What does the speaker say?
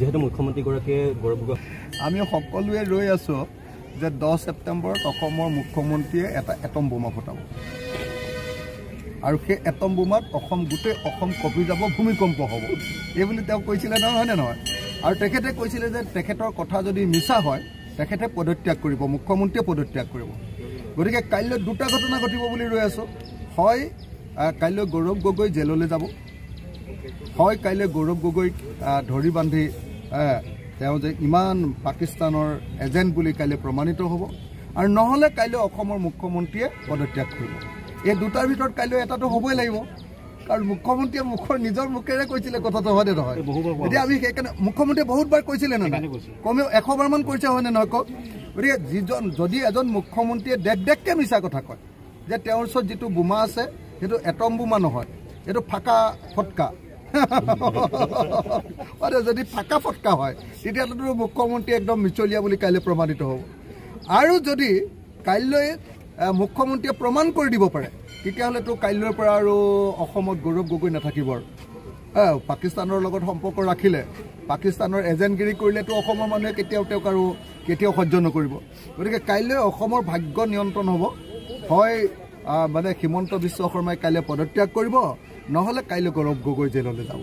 যেহেতু মুখ্যমন্ত্ৰীগৰাকীয়ে গৌৰৱ গগৈ আমি সকলোৱে ৰৈ আছো যে 10 ছেপ্টেম্বৰত অসমৰ মুখ্যমন্ত্ৰীয়ে এটা এটম বোমা ফুটাব আৰু সেই এটম বোমাত গোটেই অসম কঁপি যাব ভূমিকম্প হ'ব এই বুলি তেওঁ কৈছিলে নহয় নে নহয় আৰু তেখেতে কৈছিলে যে তেখেতৰ কথা যদি মিছা হয় তেখেতে পদত্যাগ কৰিব মুখ্যমন্ত্ৰীয়ে পদত্যাগ কৰিব গতিকে কাইলৈ দুটা ঘটনা ঘটিব বুলি ৰৈ আছো হয় কাইলৈ গৌৰৱ গগৈ জেললৈ যাব হয় কাইলৈ গৌৰৱ গগৈক ধৰি বান্ধি তেওঁ যে ইমান পাকিস্তানৰ এজেণ্ট বুলি কাইলৈ প্ৰমাণিত হ'ব আৰু নহ'লে কাইলৈ অসমৰ মুখ্যমন্ত্ৰীয়ে পদত্যাগ কৰিব এই দুটাৰ ভিতৰত কাইলৈ এটাটো হ'বই লাগিব কাৰণ মুখ্যমন্ত্ৰীয়ে নিজৰ মুখেৰে কৈছিলে কথাটো হয়নে নহয় এতিয়া আমি সেইকাৰণে মুখ্যমন্ত্ৰীয়ে বহুতবাৰ কৈছিলে নে নাই কমেও 100 বাৰমান কৈছে হয়নে নহয় কওক গতিকে যদি এজন মুখ্যমন্ত্ৰীয়ে ডেককে মিছা কথা কয় যে তেওঁৰ ওচৰত যিটো বোমা আছে সেইটো এটম বোমা নহয় এইটো ফাকা ফটকা যদি ফাকা ফটকা হয় তেতিয়াতো মুখ্যমন্ত্ৰী একদম মিছলীয়া বুলি কাইলৈ প্ৰমাণিত হ'ব আৰু যদি কাইলৈ মুখ্যমন্ত্ৰীয়ে প্ৰমাণ কৰি দিব পাৰে তেতিয়াহ'লেতো কাইলৈৰ পৰা আৰু অসমত গৌৰৱ গগৈ নাথাকিব আৰু পাকিস্তানৰ লগত সম্পৰ্ক ৰাখিলে পাকিস্তানৰ এজেণ্টগিৰি কৰিলেতো অসমৰ মানুহে কেতিয়াও সহ্য নকৰিব গতিকে কাইলৈ অসমৰ ভাগ্য নিয়ন্ত্ৰণ হ'ব হয় মানে হিমন্ত বিশ্ব শৰ্মাই কাইলৈ পদত্যাগ কৰিব নহ'লে কাইলৈ গৌৰৱ গগৈ জেললৈ যাব